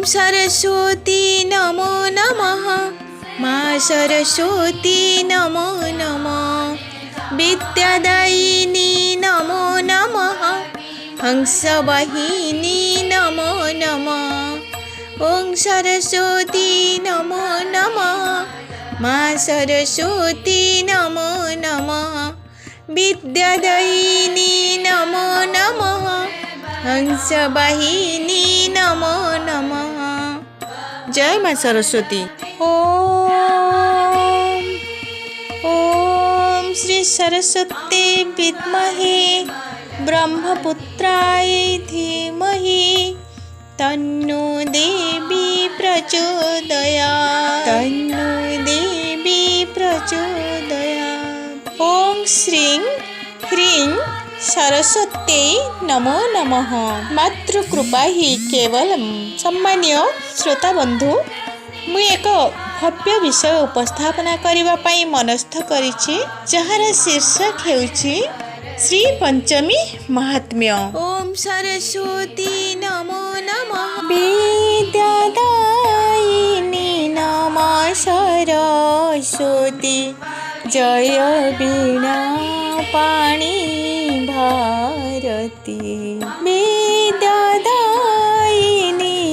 सरस्वती नमो नमः। माँ सरस्वती नमो नमः। विद्यादायिनी नमो नमः। हंसवाहिनी नमो नमः। ओं सरस्वती नमो नमः। माँ सरस्वती नमो नमः। विद्यादायिनी नमो नमः। हंसवाहिनी नमो नमः। जय माँ सरस्वती। ओम श्री सरस्वती विद्महे ब्रह्मपुत्राय धीमहि तन्नो देवी प्रचोदयात्। तन्नो देवी प्रचोदयात्। ओम श्रीं ह्रीं सरस्वती नमो नमः। मातृकृपा ही केवलम। सम्मान्य श्रोता बंधु, मु एक भव्य विषय उपस्थापना करने पाई मनस्थ करिछि, जहार शीर्षक हेउछि श्री पंचमी महात्म्य। ओम सरस्वती नमो नमः। विद्यादायिनी नमः सरस्वती जय वीणा पाणी भारती। विद्यादायिनी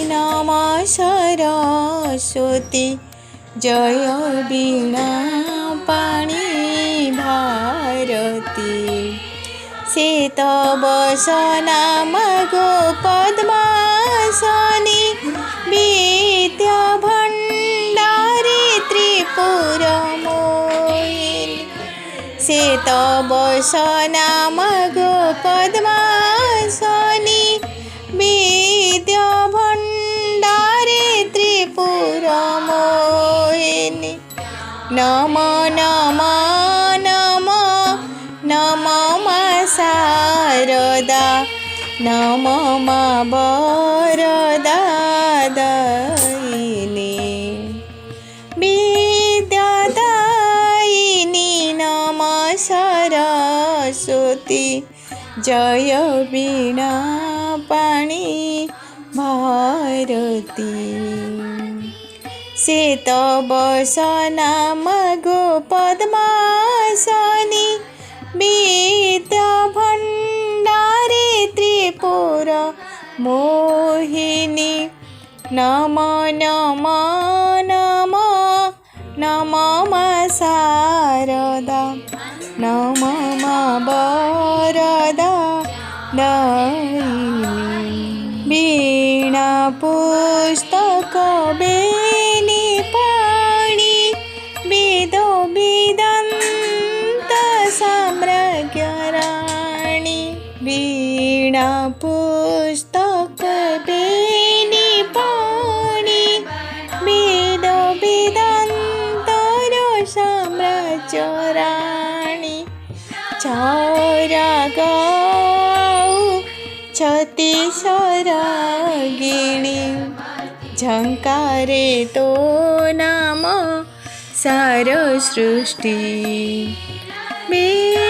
नमः सरस्वती जय वीणा पाणी भारती। शीतवसना मगो पद्मासनी विद्या भण्डारी त्रिपुरमोहिनी। शीतवसना मगो पद्मासनी विद्या भण्डारी त्रिपुरमोहिनी। नमो नमो नमो नमो माँ शारदा। नमो माँ वरदा दायिनी। विद्यादायिनी नमः सरस्वती जय वीणा पाणी भारती। शीतवसना मगो पद्मासनी विद्या भण्डारी त्रिपुर मोहिनी। नमो नमो नमो नमो माँ शारदा। नमो माँ वरदा दायिनी। वीणा पुस्तक बेनी पाणी वेद वेदान्त साम्राज्ञ राणी। वीणा पुस्तक बेनी पाणी वेद वेदान्त साम्राज्य राणी। चारागाऊ छत्तीसरागिणी झंकारे तो नाम सार सृष्टि। विद्यादायिनी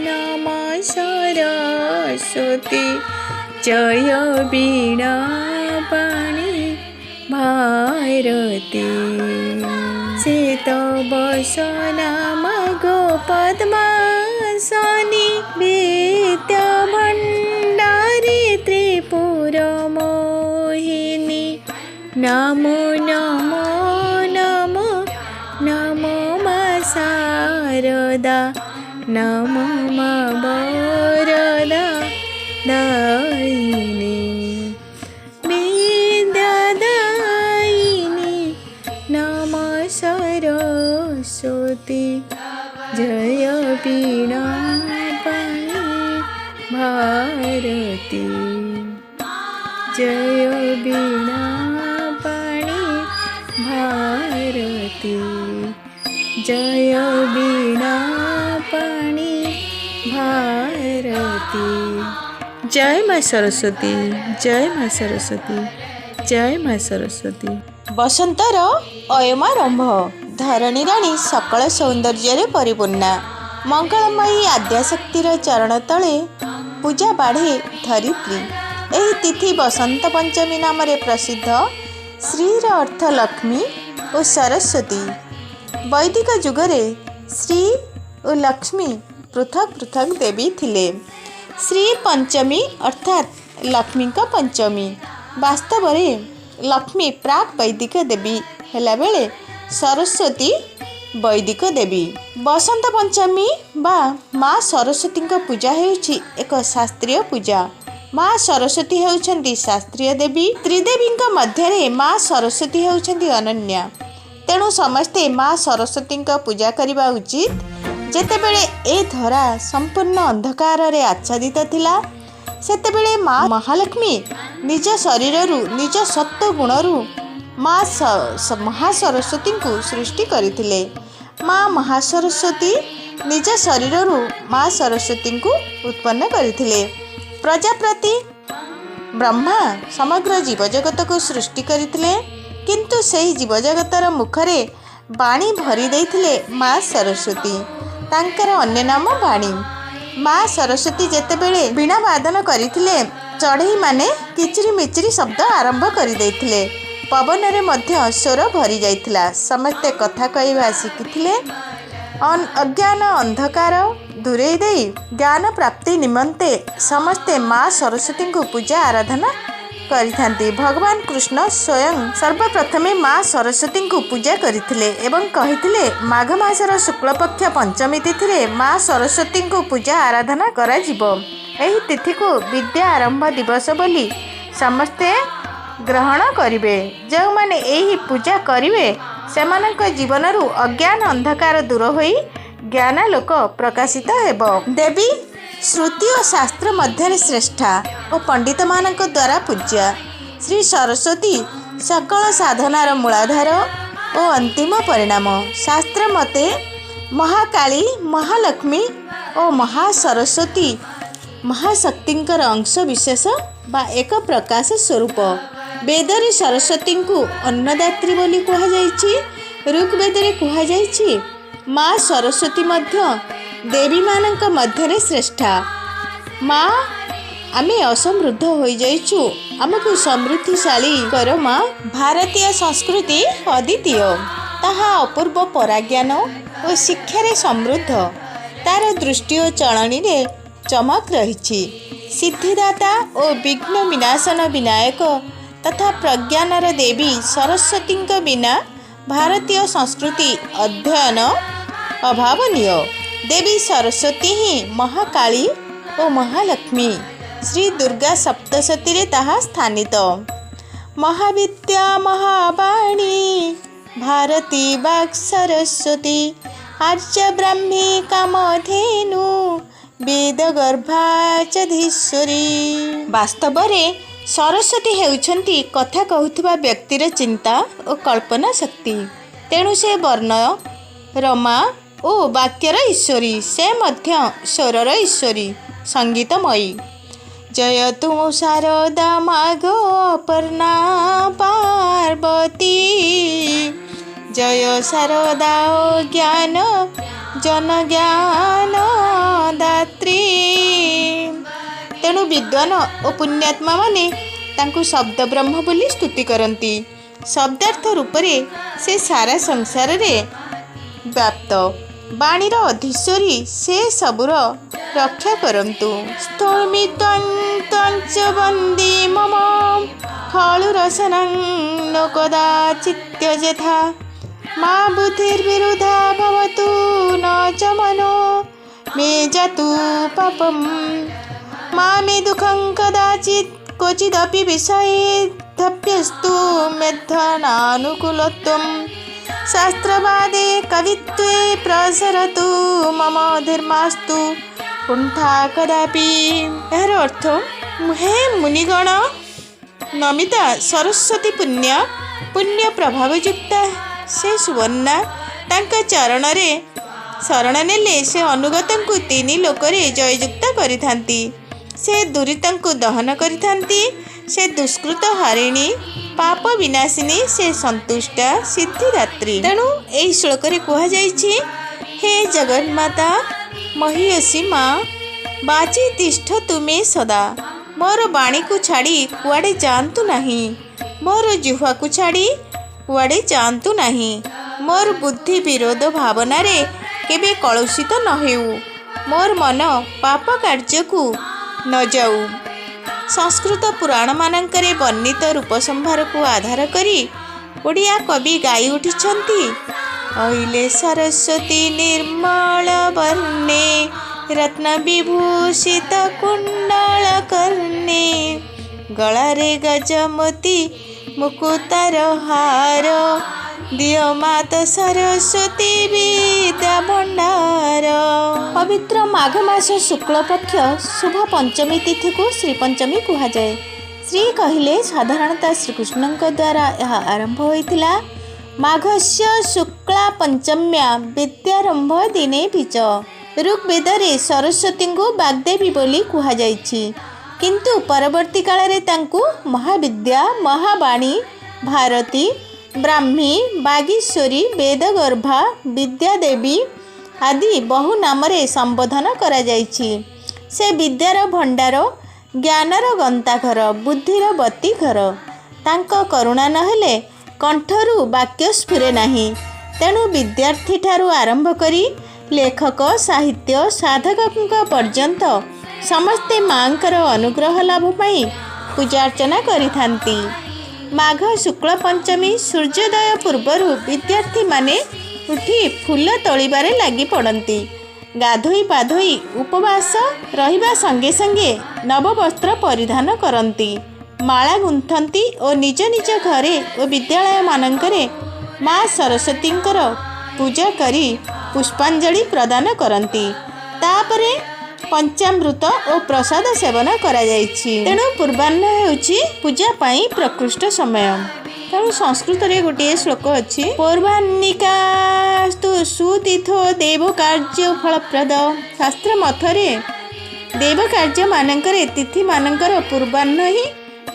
नमः सरस्वती जय वीणा पाणी भारती। शीतवसना मगो पद्मासनी विद्या भण्डारी त्रिपुरमोहिनी। नमो नमो नमो नमो माँ शारदा। नमो माँ वरदा दायिनी। विद्यादायिनी नमः सरस्वती जय वीणा पाणी भारती। जय वीणा पाणी भारती। जय वीणा पाणी भारती। जय माँ सरस्वती। जय माँ सरस्वती। जय माँ सरस्वती। बसंतर अयमारंभ। धरणी राणी सकल सौंदर्य परिपूर्णा। मंगलमयी आद्याशक्तिर चरण तले पूजा बाढ़े धरित्री। ଏହି ତିଥି ବସନ୍ତ ପଞ୍ଚମୀ ନାମରେ ପ୍ରସିଦ୍ଧ। ଶ୍ରୀର ଅର୍ଥ ଲକ୍ଷ୍ମୀ ଓ ସରସ୍ୱତୀ। ବୈଦିକ ଯୁଗରେ ଶ୍ରୀ ଓ ଲକ୍ଷ୍ମୀ ପୃଥକ ପୃଥକ ଦେବୀ ଥିଲେ। ଶ୍ରୀ ପଞ୍ଚମୀ ଅର୍ଥାତ୍ ଲକ୍ଷ୍ମୀଙ୍କ ପଞ୍ଚମୀ। ବାସ୍ତବରେ ଲକ୍ଷ୍ମୀ ପ୍ରାକ୍ ବୈଦିକ ଦେବୀ ହେଲାବେଳେ ସରସ୍ୱତୀ ବୈଦିକ ଦେବୀ। ବସନ୍ତ ପଞ୍ଚମୀ ବା ମା ସରସ୍ୱତୀଙ୍କ ପୂଜା ହେଉଛି ଏକ ଶାସ୍ତ୍ରୀୟ ପୂଜା। ମା ସରସ୍ୱତୀ ହେଉଛନ୍ତି ଶାସ୍ତ୍ରୀୟ ଦେବୀ। ତ୍ରିଦେବୀଙ୍କ ମଧ୍ୟରେ ମା ସରସ୍ୱତୀ ହେଉଛନ୍ତି ଅନନ୍ୟା। ତେଣୁ ସମସ୍ତେ ମା ସରସ୍ୱତୀଙ୍କ ପୂଜା କରିବା ଉଚିତ। ଯେତେବେଳେ ଏ ଧରା ସମ୍ପୂର୍ଣ୍ଣ ଅନ୍ଧକାରରେ ଆଚ୍ଛାଦିତ ଥିଲା, ସେତେବେଳେ ମା ମହାଲକ୍ଷ୍ମୀ ନିଜ ଶରୀରରୁ ନିଜ ସତ୍ତ୍ୱ ଗୁଣରୁ ମା ମହାସରସ୍ୱତୀଙ୍କୁ ସୃଷ୍ଟି କରିଥିଲେ। ମା ମହାସରସ୍ୱତୀ ନିଜ ଶରୀରରୁ ମା ସରସ୍ୱତୀଙ୍କୁ ଉତ୍ପନ୍ନ କରିଥିଲେ। ପ୍ରଜାପତି ବ୍ରହ୍ମା ସମଗ୍ର ଜୀବଜଗତକୁ ସୃଷ୍ଟି କରିଥିଲେ, କିନ୍ତୁ ସେହି ଜୀବଜଗତର ମୁଖରେ ବାଣୀ ଭରି ଦେଇଥିଲେ ମା ସରସ୍ୱତୀ। ତାଙ୍କର ଅନ୍ୟ ନାମ ବାଣୀ। ମା ସରସ୍ୱତୀ ଯେତେବେଳେ ବୀଣା ବାଦନ କରିଥିଲେ, ଚଢ଼େଇମାନେ କିଚିରି ମିଚିରି ଶବ୍ଦ ଆରମ୍ଭ କରିଦେଇଥିଲେ। ପବନରେ ମଧ୍ୟ ସ୍ୱର ଭରି ଯାଇଥିଲା। ସମସ୍ତେ କଥା କହିବା ଶିଖିଥିଲେ। ଅଜ୍ଞାନ ଅନ୍ଧକାର ଦୂରେଇ ଦେଇ ଜ୍ଞାନ ପ୍ରାପ୍ତି ନିମନ୍ତେ ସମସ୍ତେ ମା ସରସ୍ୱତୀଙ୍କୁ ପୂଜା ଆରାଧନା କରିଥାନ୍ତି। ଭଗବାନ କୃଷ୍ଣ ସ୍ୱୟଂ ସର୍ବପ୍ରଥମେ ମା ସରସ୍ୱତୀଙ୍କୁ ପୂଜା କରିଥିଲେ ଏବଂ କହିଥିଲେ, ମାଘ ମାସର ଶୁକ୍ଳପକ୍ଷ ପଞ୍ଚମୀ ତିଥିରେ ମା ସରସ୍ୱତୀଙ୍କୁ ପୂଜା ଆରାଧନା କରାଯିବ। ଏହି ତିଥିକୁ ବିଦ୍ୟା ଆରମ୍ଭ ଦିବସ ବୋଲି ସମସ୍ତେ ଗ୍ରହଣ କରିବେ। ଯେଉଁମାନେ ଏହି ପୂଜା କରିବେ, ସେମାନଙ୍କ ଜୀବନରୁ ଅଜ୍ଞାନ ଅନ୍ଧକାର ଦୂର ହୋଇ ଜ୍ଞାନାଲୋକ ପ୍ରକାଶିତ ହେବ। ଦେବୀ ଶ୍ରୁତି ଓ ଶାସ୍ତ୍ର ମଧ୍ୟରେ ଶ୍ରେଷ୍ଠା ଓ ପଣ୍ଡିତମାନଙ୍କ ଦ୍ୱାରା ପୂଜ୍ୟା। ଶ୍ରୀ ସରସ୍ୱତୀ ସକଳ ସାଧନାର ମୂଳାଧାର ଓ ଅନ୍ତିମ ପରିଣାମ। ଶାସ୍ତ୍ର ମତେ ମହାକାଳୀ, ମହାଲକ୍ଷ୍ମୀ ଓ ମହାସରସ୍ୱତୀ ମହାଶକ୍ତିଙ୍କର ଅଂଶ ବିଶେଷ ବା ଏକ ପ୍ରକାଶ ସ୍ୱରୂପ। ବେଦରେ ସରସ୍ୱତୀଙ୍କୁ ଅନ୍ନଦାତ୍ରୀ ବୋଲି କୁହାଯାଇଛି। ଋଗ୍ବେଦରେ କୁହାଯାଇଛି, ମା ସରସ୍ୱତୀ ମଧ୍ୟ ଦେବୀମାନଙ୍କ ମଧ୍ୟରେ ଶ୍ରେଷ୍ଠା। ମା, ଆମେ ଅସମୃଦ୍ଧ ହୋଇଯାଇଛୁ, ଆମକୁ ସମୃଦ୍ଧିଶାଳୀ କର ମା। ଭାରତୀୟ ସଂସ୍କୃତି ଅଦ୍ୱିତୀୟ। ତାହା ଅପୂର୍ବ ପରାଜ୍ଞାନ ଓ ଶିକ୍ଷାରେ ସମୃଦ୍ଧ। ତାର ଦୃଷ୍ଟି ଓ ଚଳଣୀରେ ଚମକ ରହିଛି। ସିଦ୍ଧିଦାତା ଓ ବିଘ୍ନ ବିନାଶନ ବିନାୟକ ତଥା ପ୍ରଜ୍ଞାନର ଦେବୀ ସରସ୍ୱତୀଙ୍କ ବିନା ଭାରତୀୟ ସଂସ୍କୃତି ଅଧ୍ୟୟନ ଅଭାବନୀୟ। ଦେବୀ ସରସ୍ୱତୀ ହିଁ ମହାକାଳୀ ଓ ମହାଲକ୍ଷ୍ମୀ। ଶ୍ରୀ ଦୁର୍ଗା ସପ୍ତଶତୀରେ ତାହା ସ୍ଥାନିତ। ମହାବିଦ୍ୟା ମହାବାଣୀ ଭାରତୀ ବାକ୍ ସରସ୍ୱତୀ ଆର୍ଯ୍ୟ ବ୍ରାହ୍ମୀ କାମଧେନୁ ବେଦଗର୍ଭା ଚଧୀଶ୍ୱରୀ। ବାସ୍ତବରେ ସରସ୍ୱତୀ ହେଉଛନ୍ତି କଥା କହୁଥିବା ବ୍ୟକ୍ତିର ଚିନ୍ତା ଓ କଳ୍ପନା ଶକ୍ତି। ତେଣୁ ସେ ବର୍ଣ୍ଣ, ରମା ଓ ବାକ୍ୟର ଈଶ୍ୱରୀ। ସେ ମଧ୍ୟ ସ୍ୱରର ଈଶ୍ୱରୀ, ସଙ୍ଗୀତମୟୀ। ଜୟ ତୁ ଶାରଦା ମାଗ ଅପର୍ଣ୍ଣା ପାର୍ବତୀ। ଜୟ ଶାରଦା ଓ ଜ୍ଞାନ ଜନଜ୍ଞାନ ଦାତ୍ରୀ। ତେଣୁ ବିଦ୍ୱାନ ଓ ପୁଣ୍ୟାତ୍ମାମାନେ ତାଙ୍କୁ ଶବ୍ଦ ବ୍ରହ୍ମ ବୋଲି ସ୍ତୁତି କରନ୍ତି। ଶବ୍ଦାର୍ଥ ରୂପରେ ସେ ସାରା ସଂସାରରେ ବ୍ୟାପ୍ତ। ବାଣୀର ଅଧୀଶ୍ୱରୀ, ସେ ସବୁର ରକ୍ଷା କରନ୍ତୁ। ସ୍ତୌମି ତ୍ୱଞ୍ଚ ବନ୍ଦେ ମମ ଖଳୁରସନଂ ନ କଦାଚିତ୍ ଯଥା। ମା ବୁଦ୍ଧିର୍ବିରୁଦ୍ଧା ଭବତୁ ନ ଚ ମନୋ ମେ ଜାତୁ ପାପମ୍। ମା ମେ ଦୁଃଖଂ କଦାଚିତ୍ କ୍ୱଚିଦପି ବିଷये ଧପ୍ୟସ୍ତୁ ମେଧନାනුକୂଲତ୍ୱମ୍। ଶାସ୍ତ୍ରବାଦେ କବିତ୍ୱେ ପ୍ରସରତୁ ମମ ଧର୍ମାସ୍ତୁ କୁଣ୍ଠା କଦାପି। ଏହାର ଅର୍ଥ, ହେ ମୁନିଗଣ, ନମିତା ସରସ୍ୱତୀ ପୁଣ୍ୟ ପ୍ରଭାବଯୁକ୍ତା। ସେ ସୁବର୍ଣ୍ଣା। ତାଙ୍କ ଚରଣରେ ଶରଣ ନେଲେ ସେ ଅନୁଗତଙ୍କୁ ତିନି ଲୋକରେ ଜୟଯୁକ୍ତ କରିଥାନ୍ତି। ସେ ଦୁରିତଙ୍କୁ ଦହନ କରିଥାନ୍ତି। ସେ ଦୁଷ୍କୃତ ହାରିଣୀ, ପାପ ବିନାଶିନୀ। ସେ ସନ୍ତୁଷ୍ଟା, ସିଦ୍ଧିଦାତ୍ରୀ। ତେଣୁ ଏହି ଶ୍ଲୋକରେ କୁହାଯାଇଛି, ହେ ଜଗନ୍ମାତା ମହିୟସୀ ମା, ବାଚି ତିଷ୍ଠ ତୁମେ ସଦା। मोर बाणी को छाड़ी कुआड़े जातु नहीं, मोर जिह्वा को छाड़ी कुआड़े जातु नहीं, मोर बुद्धि विरोध भावना रे केबे कलुषित न हेउ, मोर मन पाप कार्य को न जाऊ। संस्कृत पुराण मानंकरे वर्णित रूप संभार को आधार करी ओडिया कवि गाई उठिछंती। अइले सरस्वती निर्मल वर्णे, रत्न विभूषित कुंडल कर्णे, गलारे गजमती मुकुतार हार, दियो मात सरस्वती विद्या भंडार। पवित्र माघ मास शुक्ल पक्ष शुभ पंचमी तिथि को श्री पंचमी कहा जाए। श्री कहले साधारणतः श्रीकृष्ण द्वारा यह आरंभ होइथिला। माघस्य शुक्ला पंचम्या विद्यारंभ दिने बीच। ऋग्वेदरे सरस्वती को वाग्देवी बोली कहा जाइछि, किंतु परवर्ती काल तांकु महाविद्या, महावाणी, भारती, ब्राह्मी, बागीश्वरी, वेदगर्भा, विद्यादेवी आदि बहु नाम संबोधन करा जाइछि। से विद्यार भंडार, ज्ञानर गंताघर, बुद्धिर बतीघर। तांको करुणा नहेले कंठरू वाक्य स्फुरे नाही। तेणु विद्यार्थी ठारू आरंभ करी लेखक, साहित्य साधक पर्यंत समस्ते मांकर अनुग्रह लाभ पाई पूजार्चना करिथांती। माघ शुक्ल पंचमी सूर्योदय पूर्वर विद्यार्थी माने उठी फूल तोलिबारे लगी पड़ती। गाधोई पाधोई उपवास रहिबा संगे संगे नववस्त्र परिधान करती, माला गुंथंती और निज निज घरे और विद्यालय मानंकरे माँ सरस्वतींकर पूजा करी पुष्पांजलि प्रदान करती। तापरे पंचामृत और प्रसाद सेवन करा जाइछि। तेणु पूर्वाह्न हेउछि पूजा पाई प्रकृष्ट समय। तेणु संस्कृत रे गोटे श्लोक अछि, पूर्वाह्निकास्तु सुतीर्थो देव कार्य फलप्रद। शास्त्र मथरे देव कार्य मानंकरे तिथि मानंकर पूर्वाह्न ही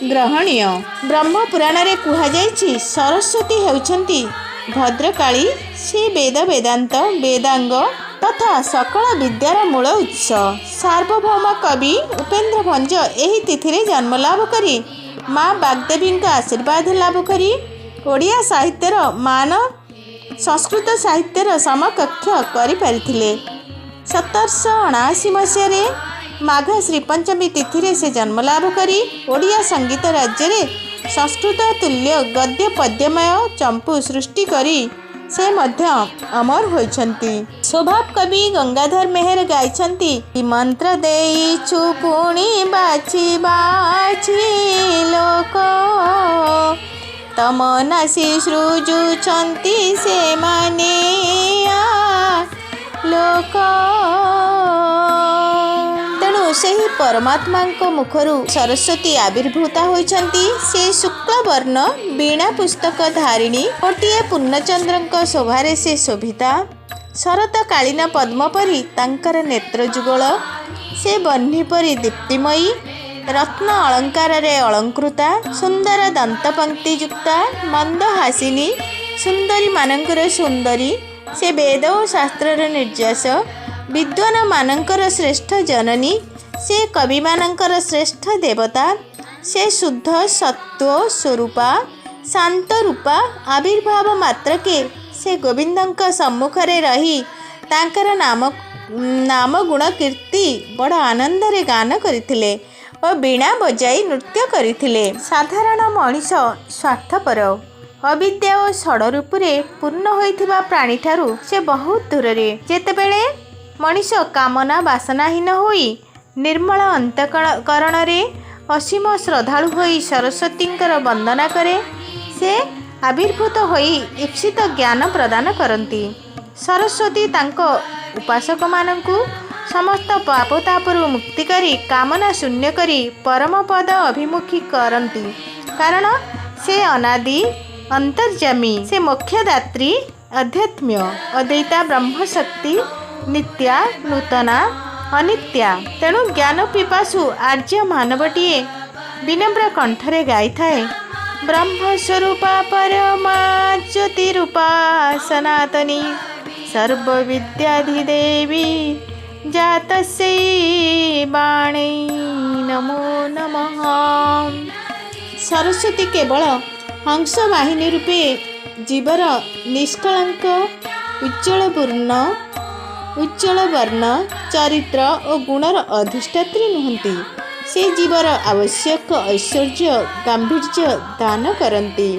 ग्रहणीय। ब्रह्म पुराण रे कहा जाइछि सरस्वती हेउछंती भद्रकाली। से वेद वेदांत वेदांग तथा सकल विद्यार मूल उत्स। सार्वभौम कवि उपेन्द्र भंज एही तिथि जन्म लाभ करी माँ वाग्देवी आशीर्वाद लाभ करी ओडिया साहित्यर मान संस्कृत साहित्यर समकक्ष करि परिथिले। 1779 मसीह माघ श्री पंचमी तिथि से जन्म लाभ करी ओडिया संगीत राज्य रे संस्कृत तुल्य गद्य पद्यमय चंपू सृष्टि करी से मध्य अमर होइछंती। स्वभाव कवि गंगाधर मेहर गाइछंती, मंत्र देइछु पुणी बाछि बाछि लोक, तम नासी सृजुछंती से माने लोक। तेणु ସେହି परमात्मा मुखरू सरस्वती आविर्भूता होइछंती। से शुक्ल वर्ण वीणा पुस्तक धारिणी गोटे पूर्णचंद्र शोभारे से शोभिता। शरतकालीन पद्म परी तांकर नेत्र जुगल। से बह्नि परी दीप्तिमयी, रत्न अलंकार रे अलंकृता, सुंदर दंतपंक्ति युक्ता, मंदहासिनी, सुंदरी मानंकर सुंदरी। से वेद और शास्त्र निर्यास, विद्वान मानंकर श्रेष्ठ जननी। से कवि मानंकर श्रेष्ठ देवता। से शुद्ध सत्व स्वरूपा, शांत रूपा। आविर्भाव मात्रके से गोविंदंक सम्मुख रे रही तांकर नाम गुण कीर्ति बड़ आनंद रे गान करथिले और वीणा बजाई नृत्य करथिले। साधारण मनीष स्वार्थपर अविद्या और षड रूपे पूर्ण होइथिबा प्राणी ठारू से बहुत दूर रे। जेतेबेले मनीष कामना वासनाहीन होई निर्मल अंतकरण रे असीम श्रद्धालु होई सरस्वतींकर वंदना करे, से आविर्भूत होई ईप्सित ज्ञान प्रदान करती। सरस्वती तांको उपासक मानंकु समस्त पापतापरु मुक्ति करी कामना शून्य करी परम पद अभिमुखी करती। कारण से अनादि अंतर्जामी। से मोक्षदात्री, अध्यात्म्य, अद्वैता ब्रह्म शक्ति, नित्या, नूतना, अनित्या। तेणु ज्ञान पिपासु आर्य मानवटीए विनम्र कंठरे गाई थाए, ब्रह्मस्वरूपा परमा ज्योतिरूपा सनातनी, सर्वविद्याधिदेवी जातस्यै बाणै नमो नमः। सरस्वती केवल हंस वाहिनी रूपे जीवर निष्कलंक उज्ज्वल वर्ण चरित्र और गुणर अधिष्ठात्री नुहंती। से जीवर आवश्यक ऐश्वर्य गांभीर्य दान करती।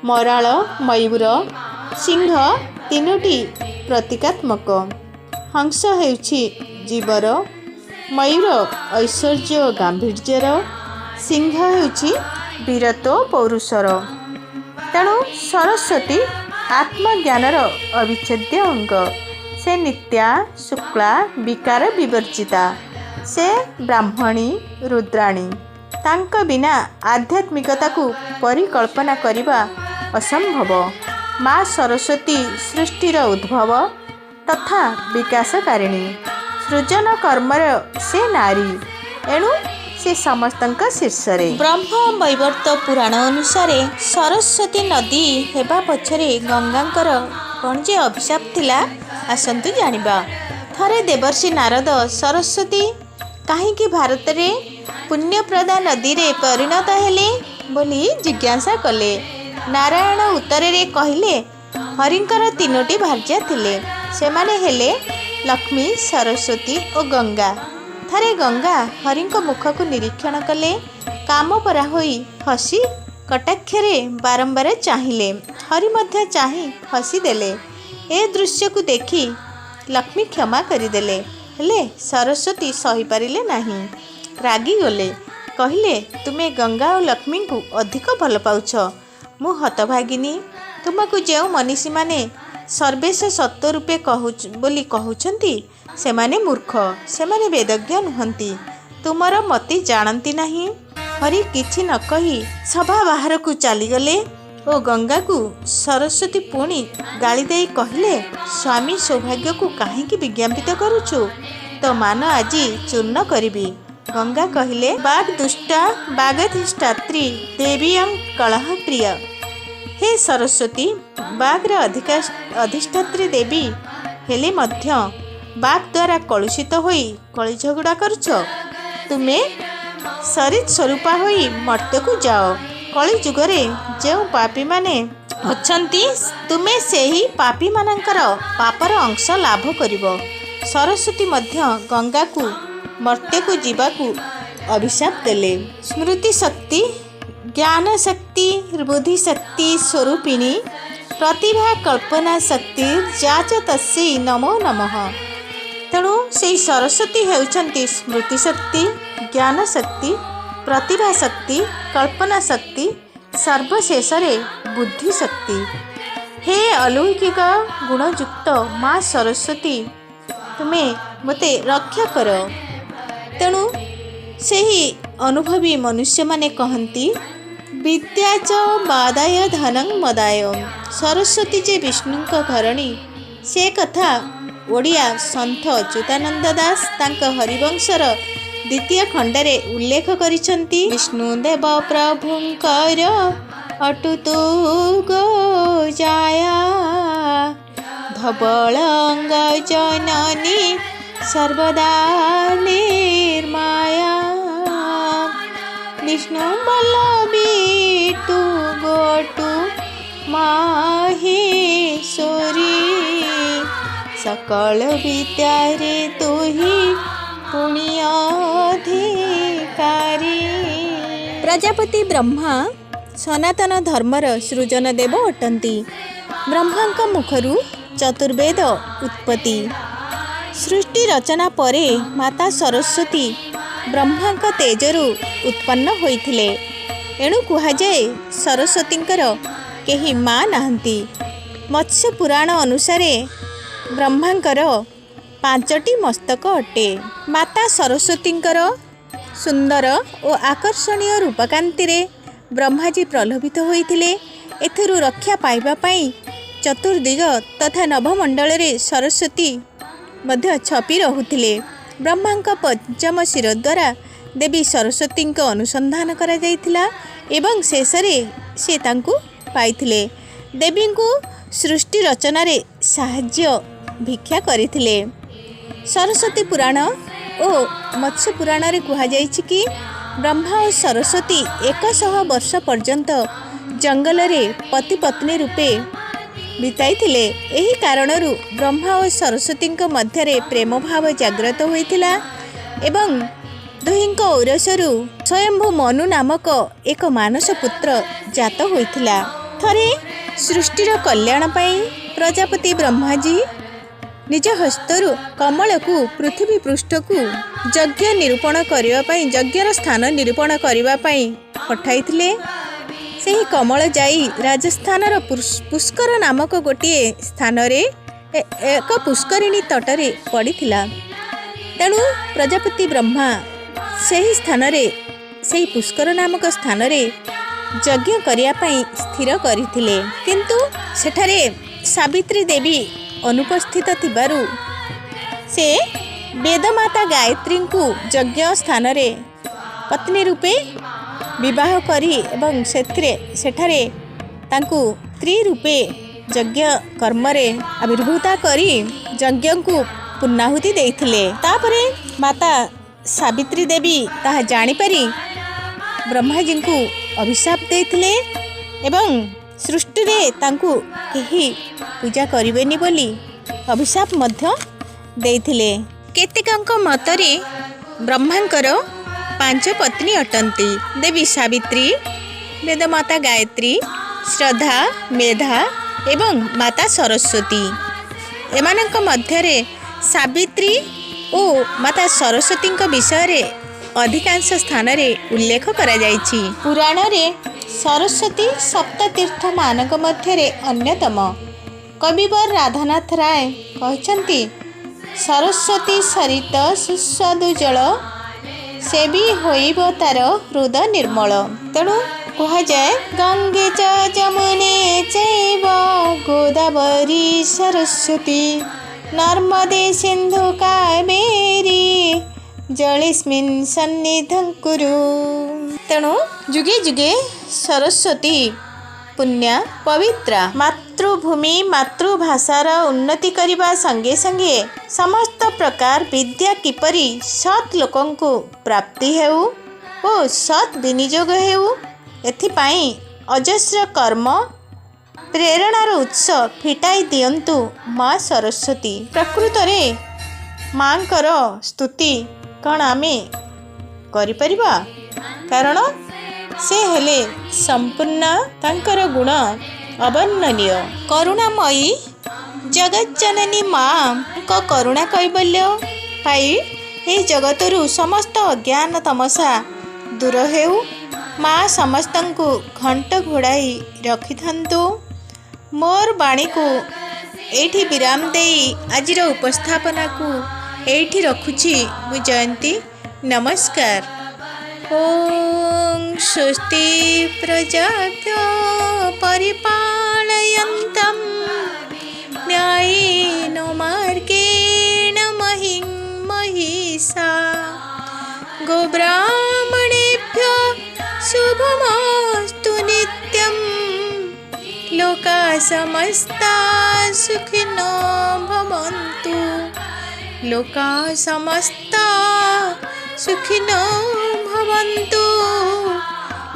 मराल मयूर सिंह तीनोटी प्रतीकात्मक। हंस हेउछि जीवर, मयूर ऐश्वर्य गांभीर्यर, सिंह हेउछि वीरत्व पौरुषर। तेणु सरस्वती आत्मज्ञानर अविच्छेद्य अंग। से नित्या शुक्ला विकार विवर्जिता। से ब्राह्मणी रुद्राणी। तांक बिना आध्यात्मिकता को परिकल्पना करिबा असंभव। माँ सरस्वती सृष्टिर उद्भव तथा विकासकारिणी। सृजन कर्मर से नारी। एणु से समस्तंक शीर्षरे। ब्रह्म वैवर्त पुराण अनुसार सरस्वती नदी हेबा पछरे गंगांकर कौन जे अभिशाप थिला आसंतु जानिबा। थरे देवर्षि नारद सरस्वती काहींकि भारत रे पुण्यप्रदा नदी रे परिणत हेले बोली जिज्ञासा कले। नारायण उत्तर रे कहिले हरिंकर तीनोटी भार्या थिले। सेमाने हेले लक्ष्मी, सरस्वती और गंगा। थरे गंगा हरिंक मुख को निरीक्षण कले। कामपरा होई हसी कटाक्षरे बारंबार चाहिए। हरि मध्य चाहि हसी देले। ए दृश्य को देखी लक्ष्मी क्षमा करिदेले। हेले सरस्वती सही पारिले नहीं। रागी गले। कहले तुमे गंगा और लक्ष्मी को अधिक भल पाउछ। मु हतभागिनी। तुमको जो मनीषी माने सर्वेश सत्व रूपे बोली कहउछंती सेमाने मूर्ख। सेमाने वेदज्ञ नुहंती। तुमर मति जानती नहीं। हरि किछि न कही सभा बाहर को चलीगले और गंगा को सरस्वती पुणी गाली दे कहले स्वामी सौभाग्य को काहींकि विज्ञापित करुछु। तो मान आजी चूर्ण करिबी। गंगा कहले बाग दुष्टा बागधिष्ठात्री देवीयं कलह प्रिय। हे सरस्वती बाघर अधिष्ठात्री देवी हेले मध्य बाघ द्वारा कलुषित होई कली झगड़ा करुछ। तुमे सरित स्वरूपा होई मर्त्य को जाओ। कली जुगरे जो पापी माने अछंती तुमे सेही पापी मानकर पापर अंश लाभ करिवो। सरस्वती मध्य गंगा को मर्त्य को जीवाकू अभिशाप देले। स्मृति शक्ति, ज्ञान शक्ति, बुद्धि शक्ति स्वरूपिणी प्रतिभा कल्पना शक्ति जाच तस्यै नमो नमः। तेणु से सरस्वती हेउछंती स्मृति शक्ति, ज्ञान शक्ति, प्रतिभा शक्ति, कल्पना शक्ति, सर्वशेष बुद्धि शक्ति। हे अलौकिक गुणयुक्त माँ सरस्वती तुमे मते रक्षा कर। तेणु सेही अनुभवी मनुष्य माने कहती विद्या च बादाय धनं मदाय। सरस्वती जे विष्णु घरणी से कथा ओडिया सन्थ अच्युतानंद दास तांक हरिवंशर द्वितीय खंडरे उल्लेख करिसंती। विष्णुदेव प्रभुंकर अटुतु गो जाया धवलंग जननी सर्वदा निर्माया। विष्णु बल्लभी तू गोटू माहेश्वरी सकल विद्या रे तू ही पुण्याधिकारी। प्रजापति ब्रह्मा सनातन धर्मर सृजन देव अटंती। ब्रह्मांक मुखरू चतुर्वेद उत्पत्ति। सृष्टि रचना परे माता सरस्वती ब्रह्मांक तेजरू उत्पन्न होइथिले। एणु कुहाଯାଏ सरस्वतींकर केही माँ नाहंती। मत्स्य पुराण अनुसार ब्रह्मांकर 5टी मस्तक अटे। माता सरस्वतींकर सुंदर और आकर्षणीय रूपकांति रे ब्रह्माजी प्रलोभित होइथिले। एथिरु रक्षा पाइबा पाई चतुर्दिग तथा नभमंडल रे सरस्वती मध्य छपी रहुथिले। ब्रह्मांक पंचम शिर द्वारा देवी सरस्वती अनुसंधान करा जाइथिला एवं शेषरे से तांकु पाइथिले। देवी को सृष्टि रचना रे साहाय्य भिक्षा करिथिले। सरस्वती पुराण ଓ ମତ୍ସ୍ୟ ପୁରାଣରେ କୁହାଯାଇଛି କି ବ୍ରହ୍ମା ଓ ସରସ୍ୱତୀ 100 ବର୍ଷ ପର୍ଯ୍ୟନ୍ତ ଜଙ୍ଗଲରେ ପତି ପତ୍ନୀ ରୂପେ ବିତାଇଥିଲେ। ଏହି କାରଣରୁ ବ୍ରହ୍ମା ଓ ସରସ୍ୱତୀଙ୍କ ମଧ୍ୟରେ ପ୍ରେମ ଭାବ ଜାଗ୍ରତ ହୋଇଥିଲା ଏବଂ ଦୁହିଁଙ୍କ ଔରସରୁ ସ୍ୱୟମ୍ଭୁ ମନୁ ନାମକ ଏକ ମାନସ ପୁତ୍ର ଜାତ ହୋଇଥିଲା। ଥରେ ସୃଷ୍ଟିର କଲ୍ୟାଣ ପାଇଁ ପ୍ରଜାପତି ବ୍ରହ୍ମାଜୀ ନିଜ ହସ୍ତରୁ କମଳକୁ ପୃଥିବୀ ପୃଷ୍ଠକୁ ଯଜ୍ଞର ସ୍ଥାନ ନିରୂପଣ କରିବା ପାଇଁ ପଠାଇଥିଲେ। ସେହି କମଳ ଯାଇ ରାଜସ୍ଥାନର ପୁଷ୍କର ନାମକ ଗୋଟିଏ ସ୍ଥାନରେ ଏକ ପୁଷ୍କରିଣୀ ତଟରେ ପଡ଼ିଥିଲା। ତେଣୁ ପ୍ରଜାପତି ବ୍ରହ୍ମା ସେହି ପୁଷ୍କର ନାମକ ସ୍ଥାନରେ ଯଜ୍ଞ କରିବା ପାଇଁ ସ୍ଥିର କରିଥିଲେ। କିନ୍ତୁ ସେଠାରେ ସାବିତ୍ରୀ ଦେବୀ ଅନୁପସ୍ଥିତ ଥିବାରୁ ସେ ବେଦମାତା ଗାୟତ୍ରୀଙ୍କୁ ଯଜ୍ଞ ସ୍ଥାନରେ ପତ୍ନୀ ରୂପେ ବିବାହ କରି ଏବଂ ସେଠାରେ ତାଙ୍କୁ ସ୍ତ୍ରୀ ରୂପେ ଯଜ୍ଞ କର୍ମରେ ଆବିର୍ଭୂତ କରି ଯଜ୍ଞକୁ ପୂର୍ଣ୍ଣାହୁତି ଦେଇଥିଲେ। ତାପରେ ମାତା ସାବିତ୍ରୀ ଦେବୀ ତାହା ଜାଣିପାରି ବ୍ରହ୍ମାଜୀଙ୍କୁ ଅଭିଶାପ ଦେଇଥିଲେ ଏବଂ ସୃଷ୍ଟିରେ ତାଙ୍କୁ କେହି ପୂଜା କରିବେନି ବୋଲି ଅଭିଶାପ ମଧ୍ୟ ଦେଇଥିଲେ। କେତେକଙ୍କ ମତରେ ବ୍ରହ୍ମାଙ୍କର 5 ପତ୍ନୀ ଅଟନ୍ତି। ଦେବୀ ସାବିତ୍ରୀ, ବେଦମାତା ଗାୟତ୍ରୀ, ଶ୍ରଦ୍ଧା, ମେଧା ଏବଂ ମାତା ସରସ୍ୱତୀ। ଏମାନଙ୍କ ମଧ୍ୟରେ ସାବିତ୍ରୀ ଓ ମାତା ସରସ୍ୱତୀଙ୍କ ବିଷୟରେ ଅଧିକାଂଶ ସ୍ଥାନରେ ଉଲ୍ଲେଖ କରାଯାଇଛି। ପୁରାଣରେ ସରସ୍ୱତୀ ସପ୍ତତୀର୍ଥମାନଙ୍କ ମଧ୍ୟରେ ଅନ୍ୟତମ। କବିବର ରାଧାନାଥ ରାୟ କହିଛନ୍ତି, ସରସ୍ୱତୀ ସରିତ ସୁସ୍ୱାଦୁ ଜଳ, ସେବି ହୋଇବ ତାର ହୃଦ ନିର୍ମଳ। ତେଣୁ କୁହାଯାଏ, ଗଙ୍ଗେ ଚ ଯମୁନେ ଚୈବ ଗୋଦାବରୀ ସରସ୍ୱତୀ, ନର୍ମଦେ ସିନ୍ଧୁ କାବେରୀ ଜଳେସ୍ମିନ୍ ସନ୍ନିଧଂ କୁରୁ। ତେଣୁ ଯୁଗେ ଯୁଗେ ସରସ୍ୱତୀ ପୁଣ୍ୟା ପବିତ୍ରା। ମାତୃଭୂମି ମାତୃଭାଷାର ଉନ୍ନତି କରିବା ସଙ୍ଗେ ସଙ୍ଗେ ସମସ୍ତ ପ୍ରକାର ବିଦ୍ୟା କିପରି ସତ୍ ଲୋକଙ୍କୁ ପ୍ରାପ୍ତି ହେଉ ଓ ସତ୍ ବିନିଯୋଗ ହେଉ, ଏଥିପାଇଁ ଅଜସ୍ର କର୍ମ ପ୍ରେରଣାର ଉତ୍ସ ଫିଟାଇ ଦିଅନ୍ତୁ ମା ସରସ୍ୱତୀ। ପ୍ରକୃତରେ ମାଙ୍କର ସ୍ତୁତି କ'ଣ ଆମେ କରିପାରିବା? କାରଣ ସେ ହେଲେ ସମ୍ପୂର୍ଣ୍ଣ, ତାଙ୍କର ଗୁଣ ଅବର୍ଣ୍ଣନୀୟ। କରୁଣାମୟୀ ଜଗଜ୍ଜନନୀ ମା'ଙ୍କ କରୁଣା କୈବଲ୍ୟ ପାଇ ଏହି ଜଗତରୁ ସମସ୍ତ ଅଜ୍ଞାନ ତମସା ଦୂର ହେଉ। ମା ସମସ୍ତଙ୍କୁ ଘଣ୍ଟ ଘୋଡ଼ାଇ ରଖିଥାନ୍ତୁ। ମୋର ବାଣୀକୁ ଏଇଠି ବିରାମ ଦେଇ ଆଜିର ଉପସ୍ଥାପନାକୁ ଏଇଠି ରଖୁଛି। ମୁଁ ଜୟନ୍ତୀ, ନମସ୍କାର। ଓಂ ସ୍ୱସ୍ତି ପ୍ରଜାଭ୍ୟ ପରିପାଳୟନ୍ତଂ ନ୍ୟାୟେନ ମାର୍ଗେଣ ମହିଂ ମହିଷା, ଗୋବ୍ରାହ୍ମଣେଭ୍ୟ ଶୁଭମস্তୁ ନିତ୍ୟଂ, ଲୋକା ସମସ୍ତା ସୁଖିନୋ ଭବନ୍ତୁ, ଲୋକା ସମସ୍ତା ସୁଖିନୋ ଭବନ୍ତୁ,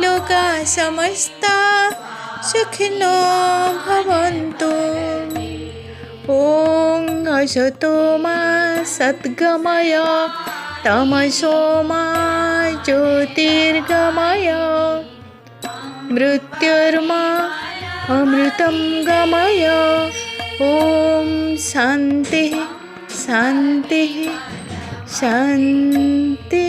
ଲୋକା ସମସ୍ତା ସୁଖିନୋ ଭବନ୍ତୁ। ଓಂ ଅସତୋ ମା ସଦ୍ଗମୟ, ତମସୋ ମା ଜ୍ୟୋତିର୍ଗମୟ, ମୃତ୍ୟୁର୍ମା ଅମୃतं ଗମୟ। ଓಂ ଶାନ୍ତି ଶାନ୍ତି ଶାନ୍ତି।